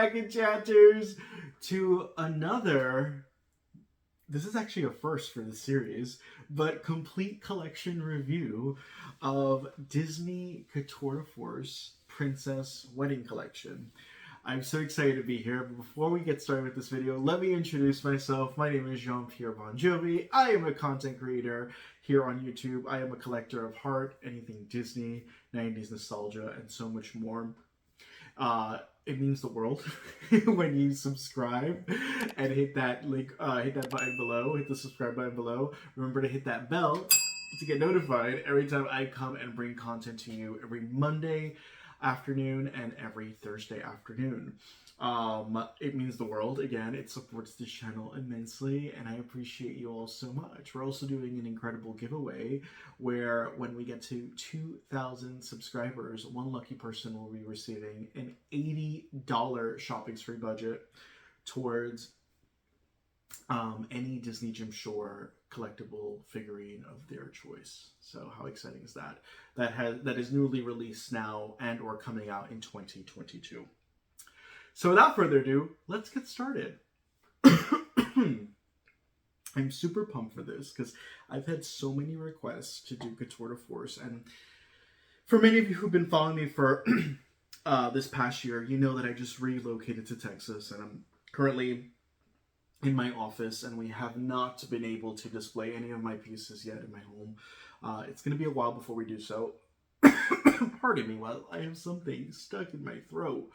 back, enchanters, to another, this is actually a first for the series, but complete collection review of Disney Couture de Force Princess Wedding Collection. I'm so excited to be here, but before we get started with this video, let me introduce myself. My name is Jean-Pierre Bon Jovi. I am a content creator here on YouTube. I am a collector of heart, anything Disney, 90s nostalgia, and so much more. It means the world when you subscribe and hit that link, hit that button below, hit the subscribe button below. Remember to hit that bell to get notified every time I come and bring content to you every Monday afternoon and every Thursday afternoon. It means the world. Again, it supports this channel immensely, and I appreciate you all so much. We're also doing an incredible giveaway where when we get to 2,000 subscribers, one lucky person will be receiving an $80 shopping spree budget towards any Disney Jim Shore collectible figurine of their choice. So how exciting is that? That is newly released now and or coming out in 2022. So without further ado, let's get started. I'm super pumped for this because I've had so many requests to do Couture de Force, and for many of you who've been following me for this past year, you know that I just relocated to Texas, and I'm currently in my office, and we have not been able to display any of my pieces yet in my home. It's going to be a while before we do so. Pardon me while I have something stuck in my throat.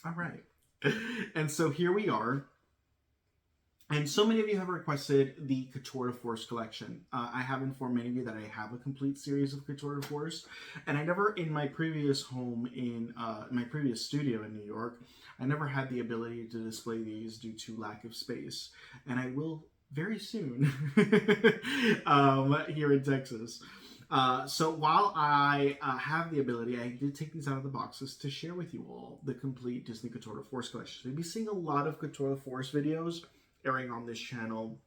All right. And so here we are. And so many of you have requested the Couture de Force collection. I have informed many of you that I have a complete series of Couture de Force. And I never, in my previous home, in my previous studio in New York, I never had the ability to display these due to lack of space. And I will very soon here in Texas. So while I have the ability, I did take these out of the boxes to share with you all the complete Disney Couture de Force collection. So you'll be seeing a lot of Couture de Force videos airing on this channel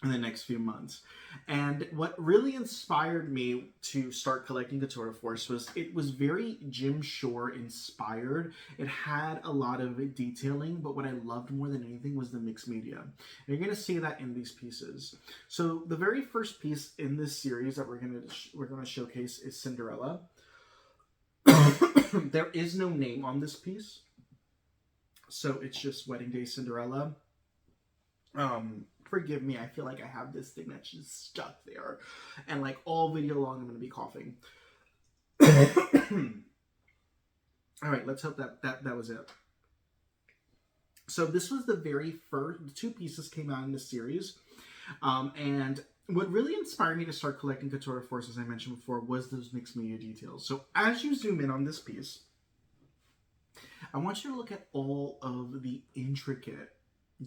in the next few months. And what really inspired me to start collecting Couture de Force was it was very Jim Shore inspired. It had a lot of detailing, but what I loved more than anything was the mixed media. And you're going to see that in these pieces. So the very first piece in this series that we're going to showcase is Cinderella. There is no name on this piece, so it's just Wedding Day Cinderella. Forgive me, I feel like I have this thing that's just stuck there. And like all video long, I'm going to be coughing. All right, let's hope that was it. So this was the very first, the two pieces came out in this series. And what really inspired me to start collecting Couture de Force, as I mentioned before, was those mixed media details. So as you zoom in on this piece, I want you to look at all of the intricate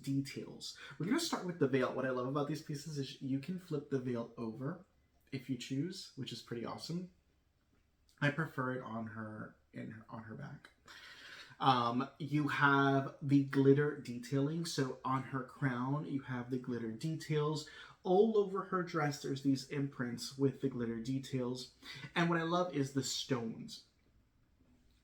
details. We're going to start with the veil. What I love about these pieces is you can flip the veil over if you choose, which is pretty awesome. I prefer it on her on her back. You have the glitter detailing. So on her crown, you have the glitter details. All over her dress, there's these imprints with the glitter details. And what I love is the stones.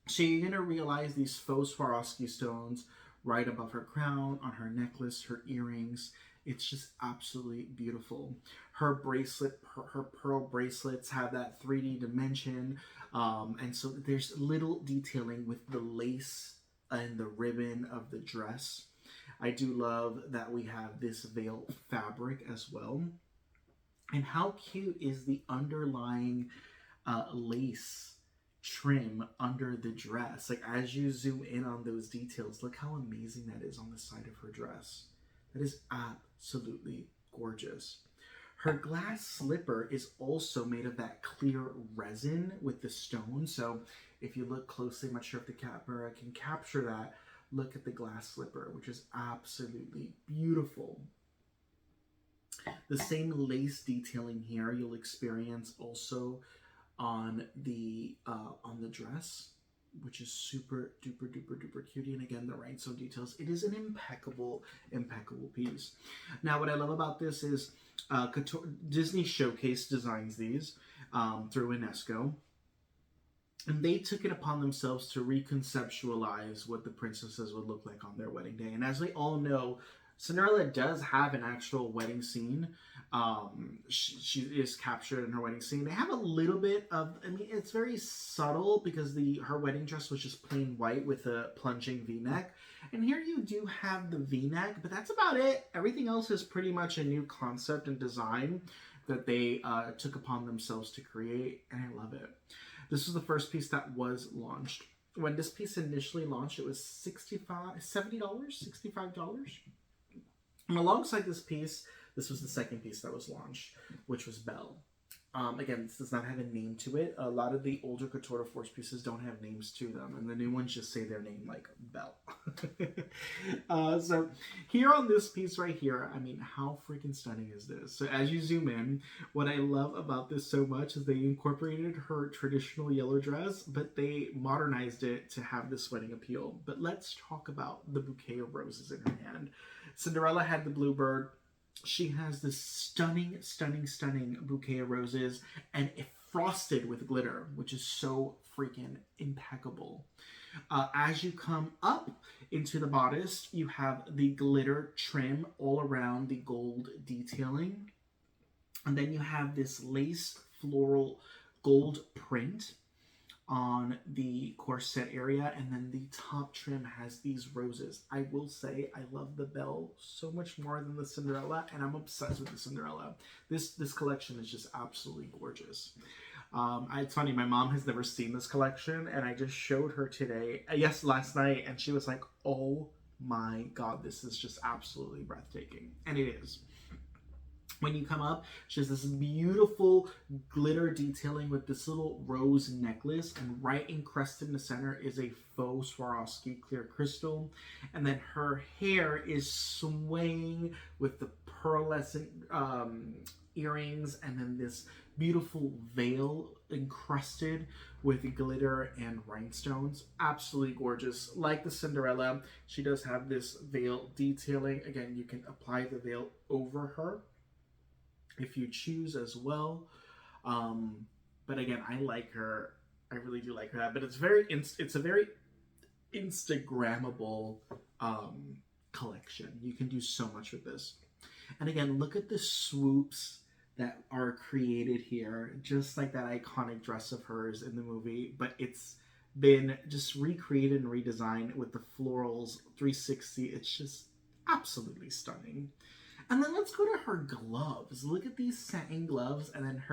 So you're going to realize these faux Swarovski stones right above her crown, on her necklace, her earrings. It's just absolutely beautiful. Her bracelet, her pearl bracelets have that 3D dimension. And so there's little detailing with the lace and the ribbon of the dress. I do love that we have this veil fabric as well. And how cute is the underlying lace trim under the dress. Like as you zoom in on those details, look how amazing that is on the side of her dress. That is absolutely gorgeous. Her glass slipper is also made of that clear resin with the stone. So if you look closely, I'm not sure if the camera can capture that. Look at the glass slipper, which is absolutely beautiful. The same lace detailing here you'll experience also on the dress, which is super duper duper duper cutie. And again, the rhinestone details. It is an impeccable piece. Now, what I love about this is Disneyshowcase designs these through UNESCO. And they took it upon themselves to reconceptualize what the princesses would look like on their wedding day. And as we all know, Cinderella does have an actual wedding scene. She is captured in her wedding scene. They have a little bit of, I mean, it's very subtle because her wedding dress was just plain white with a plunging V-neck. And here you do have the V-neck, but that's about it. Everything else is pretty much a new concept and design that they took upon themselves to create, and I love it. This was the first piece that was launched. When this piece initially launched, it was $70, $65. And alongside this piece, this was the second piece that was launched, which was Belle. Again, this does not have a name to it. A lot of the older Couture de Force pieces don't have names to them, and the new ones just say their name, like Belle. So here on this piece right here, I mean, how freaking stunning is this? So as you zoom in, what I love about this so much is they incorporated her traditional yellow dress, but they modernized it to have this wedding appeal. But let's talk about the bouquet of roses in her hand. Cinderella had the bluebird. She has this stunning, stunning, stunning bouquet of roses, and it frosted with glitter, which is so freaking impeccable. As you come up into the bodice, you have the glitter trim all around the gold detailing. And then you have this lace floral gold print on the corset area, and then the top trim has these roses. I will say I love the Belle so much more than the Cinderella, and I'm obsessed with the Cinderella. This collection is just absolutely gorgeous. It's funny, my mom has never seen this collection, and I just showed her today, last night, and she was like, oh my god, this is just absolutely breathtaking. And it is. When you come up, she has this beautiful glitter detailing with this little rose necklace, and right encrusted in the center is a faux Swarovski clear crystal. And then her hair is swaying with the pearlescent earrings, and then this beautiful veil encrusted with glitter and rhinestones. Absolutely gorgeous. Like the Cinderella, she does have this veil detailing. Again, you can apply the veil over her if you choose as well. But again, I like her. I really do like her. But it's a very Instagrammable collection. You can do so much with this. And again, look at the swoops that are created here, just like that iconic dress of hers in the movie, but it's been just recreated and redesigned with the florals 360. It's just absolutely stunning. And then let's go to her gloves. Look at these satin gloves, and then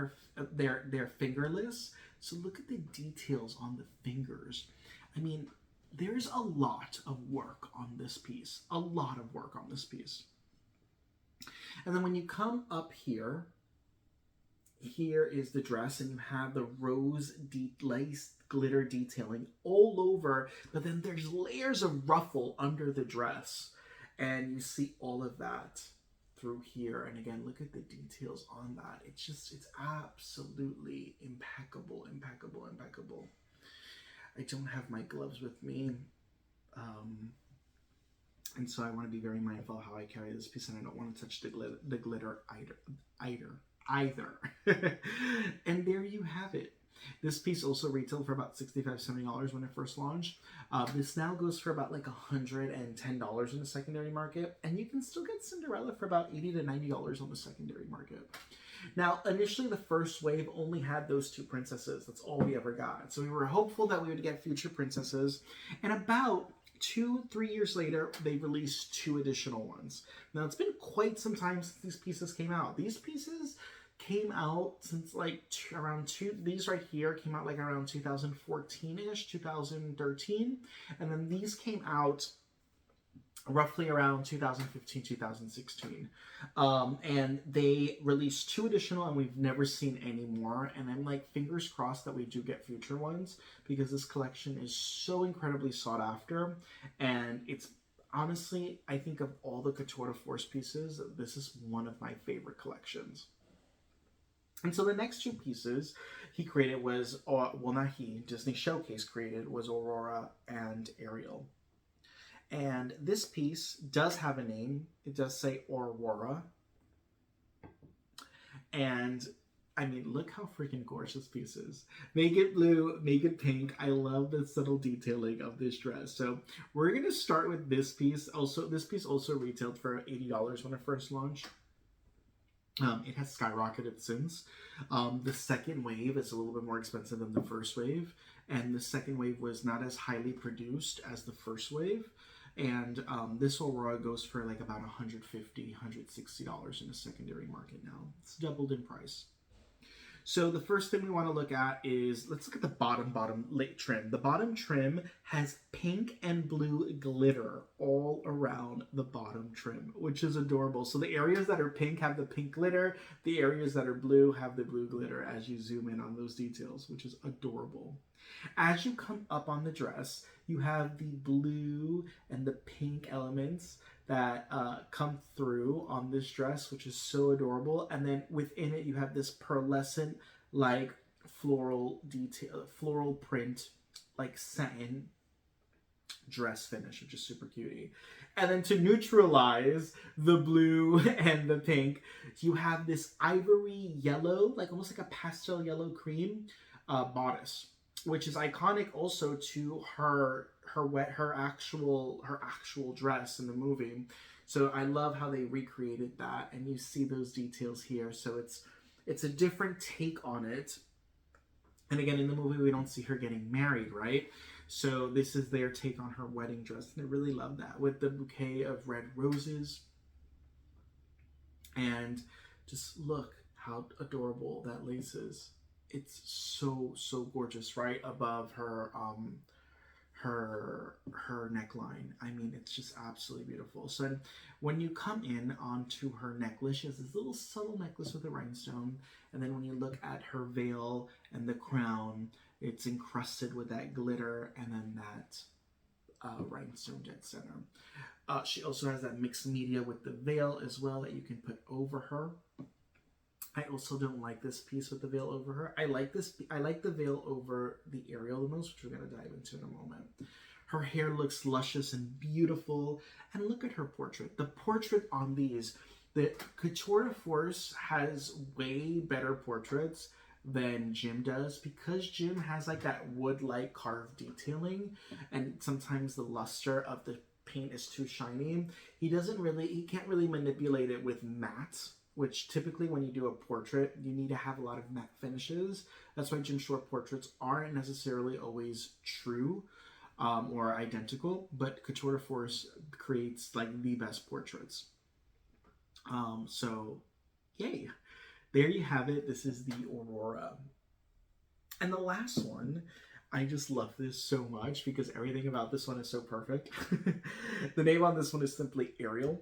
they're fingerless. So look at the details on the fingers. I mean, there's a lot of work on this piece. A lot of work on this piece. And then when you come up here, here is the dress, and you have the rose lace glitter detailing all over, but then there's layers of ruffle under the dress, and you see all of that through here. And again, look at the details on that. It's absolutely impeccable, impeccable, impeccable. I don't have my gloves with me, and so I want to be very mindful how I carry this piece, and I don't want to touch the glitter either. And there you have it. This piece also retailed for about $65-70 when it first launched. This now goes for about like $110 in the secondary market, and you can still get Cinderella for about $80 to $90 on the secondary market. Now, initially the first wave only had those two princesses. That's all we ever got. So we were hopeful that we would get future princesses, and about 2-3 years later, they released 2 additional ones. Now, it's been quite some time since these pieces came out. These pieces came out since like these right here came out like around 2014-ish, 2013. And then these came out roughly around 2015, 2016. And they released 2 additional, and we've never seen any more. And I'm like, fingers crossed that we do get future ones, because this collection is so incredibly sought after. And it's honestly, I think of all the Couture de Force pieces, this is one of my favorite collections. And so the next 2 pieces he created was, well, not he, Disneyshowcase created, was Aurora and Ariel. And this piece does have a name. It does say Aurora. And I mean, look how freaking gorgeous this piece is. Make it blue, make it pink. I love the subtle detailing of this dress. So we're gonna start with this piece. Also, this piece also retailed for $80 when it first launched. It has skyrocketed since. The second wave is a little bit more expensive than the first wave, and the second wave was not as highly produced as the first wave. And this Aurora goes for like about $150, $160 in the secondary market now. It's doubled in price. So the first thing we want to look at is, let's look at the bottom late trim. The bottom trim has pink and blue glitter all around the bottom trim, which is adorable. So the areas that are pink have the pink glitter. The areas that are blue have the blue glitter as you zoom in on those details, which is adorable. As you come up on the dress, you have the blue and the pink elements that come through on this dress, which is so adorable. And then within it, you have this pearlescent, like floral detail, floral print, like satin dress finish, which is super cutie. And then to neutralize the blue and the pink, you have this ivory yellow, like almost like a pastel yellow cream bodice, which is iconic also to her actual dress in the movie. So I love how they recreated that, and you see those details here. So it's a different take on it. And again, in the movie we don't see her getting married, right? So this is their take on her wedding dress, and I really love that, with the bouquet of red roses. And just look how adorable that lace is. It's so gorgeous, right above her her neckline. I mean, it's just absolutely beautiful. So when you come in onto her necklace, she has this little subtle necklace with a rhinestone, and then when you look at her veil and the crown, it's encrusted with that glitter and then that rhinestone dead center. She also has that mixed media with the veil as well that you can put over her. I also don't like this piece with the veil over her. I like the veil over the Ariel the most, which we're going to dive into in a moment. Her hair looks luscious and beautiful. And look at her portrait. The portrait on these, the Couture de Force has way better portraits than Jim does, because Jim has like that wood-like carved detailing, and sometimes the luster of the paint is too shiny. He can't really manipulate it with matte, which typically when you do a portrait, you need to have a lot of matte finishes. That's why Jim Shore portraits aren't necessarily always true or identical, but Couture de Force creates like the best portraits. So yay. There you have it. This is the Aurora. And the last one, I just love this so much because everything about this one is so perfect. The name on this one is simply Ariel.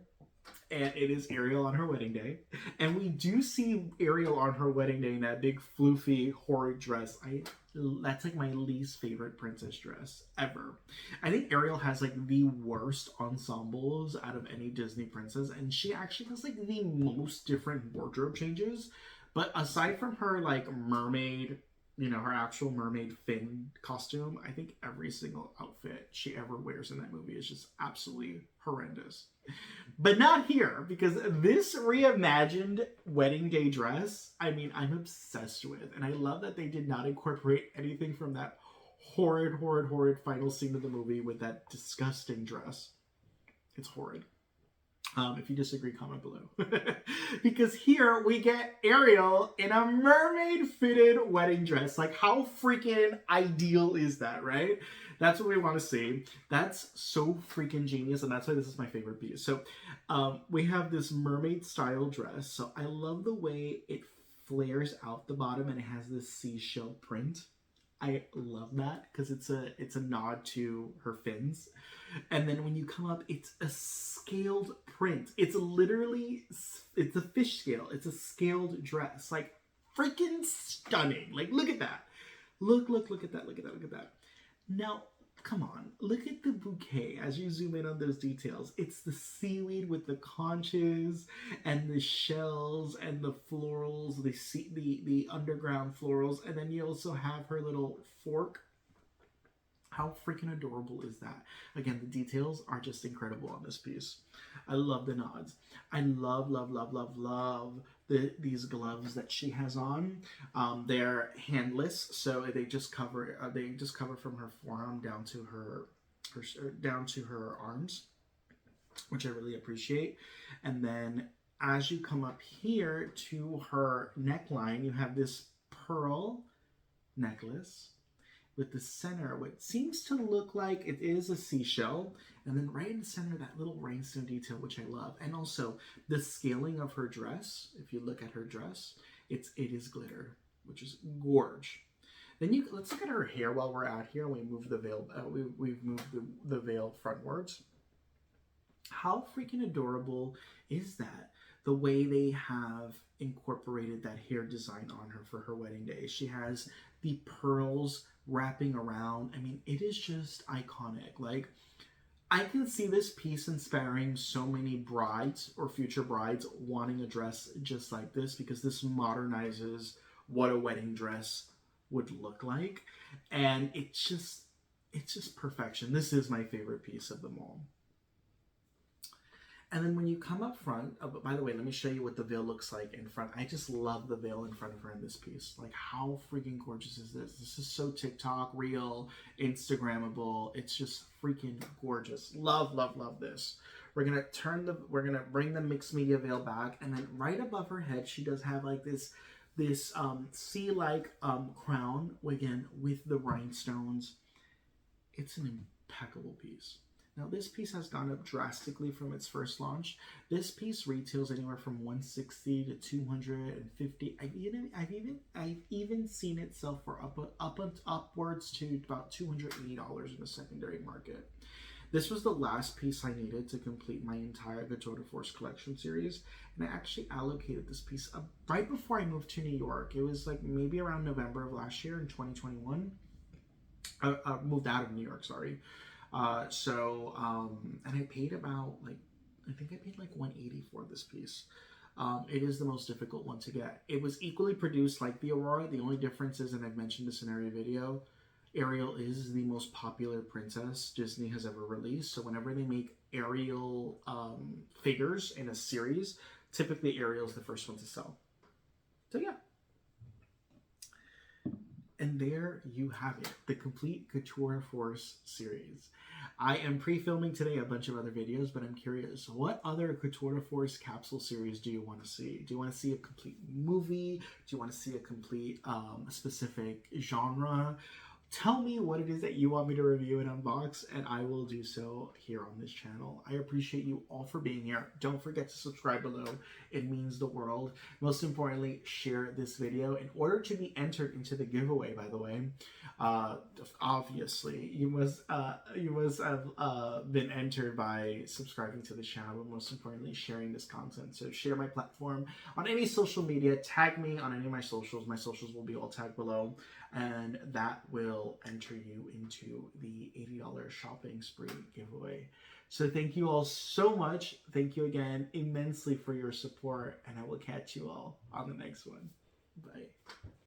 And it is Ariel on her wedding day. And we do see Ariel on her wedding day in that big floofy horrid dress. That's like my least favorite princess dress ever. I think Ariel has like the worst ensembles out of any Disney princess, and she actually has like the most different wardrobe changes. But aside from her like mermaid, her actual mermaid fin costume, I think every single outfit she ever wears in that movie is just absolutely horrendous. But not here, because this reimagined wedding day dress, I mean, I'm obsessed with. And I love that they did not incorporate anything from that horrid final scene of the movie with that disgusting dress. It's horrid. If you disagree, comment below. Because here we get Ariel in a mermaid-fitted wedding dress. Like, how freaking ideal is that, right? That's what we want to see. That's so freaking genius, and that's why this is my favorite piece. So we have this mermaid-style dress. So I love the way it flares out the bottom, and it has this seashell print. I love that because it's a nod to her fins. And then when you come up, it's a scaled print. It's a fish scale. It's a scaled dress. Like, freaking stunning. Like, look at that. Look at that. Look at that. Now, come on. Look at the bouquet as you zoom in on those details. It's the seaweed with the conches and the shells and the florals, the underground florals. And then you also have her little fork. How freaking adorable is that? Again, the details are just incredible on this piece. I love the nods. I love these gloves that she has on. They're handless, so they just cover from her forearm down to down to her arms, which I really appreciate. And then as you come up here to her neckline, you have this pearl necklace with the center, what seems to look like it is a seashell, and then right in the center, that little rhinestone detail, which I love. And also the scaling of her dress. If you look at her dress, it is glitter, which is gorge. Then let's look at her hair while we're out here. We move the veil. We've moved the veil frontwards. How freaking adorable is that? The way they have incorporated that hair design on her for her wedding day. She has the pearls wrapping around. I mean, it is just iconic. Like, I can see this piece inspiring so many brides or future brides wanting a dress just like this, because this modernizes what a wedding dress would look like. And it's just perfection. This is my favorite piece of them all. And then when you come up front, by the way, let me show you what the veil looks like in front. I just love the veil in front of her in this piece. Like, how freaking gorgeous is this? This is so TikTok, real, Instagrammable. It's just freaking gorgeous. Love, love, love this. We're gonna bring the mixed media veil back, and then right above her head, she does have like this sea-like crown, again, with the rhinestones. It's an impeccable piece. Now, this piece has gone up drastically from its first launch. This piece retails anywhere from $160 to $250. I've even seen it sell for upwards to about $280 in the secondary market. This was the last piece I needed to complete my entire Couture de Force collection series, and I actually allocated this piece right before I moved to New York. It was like maybe around November of last year in 2021. I moved out of New York, sorry. And I paid about I think I paid like $180 for this piece. It is the most difficult one to get. It was equally produced like the Aurora. The only difference is, and I've mentioned this in every video, Ariel is the most popular princess Disney has ever released. So whenever they make Ariel figures in a series, typically Ariel is the first one to sell. So yeah. And there you have it, the complete Couture de Force series. I am pre-filming today a bunch of other videos, but I'm curious, what other Couture de Force capsule series do you want to see? Do you want to see a complete movie? Do you want to see a complete specific genre? Tell me what it is that you want me to review and unbox, and I will do so here on this channel. I appreciate you all for being here. Don't forget to subscribe below. It means the world. Most importantly, share this video. In order to be entered into the giveaway, by the way, obviously, you must have been entered by subscribing to the channel, but most importantly, sharing this content. So share my platform on any social media. Tag me on any of my socials. My socials will be all tagged below, and that will enter you into the $80 shopping spree giveaway. So thank you all so much. Thank you again immensely for your support, and I will catch you all on the next one. Bye.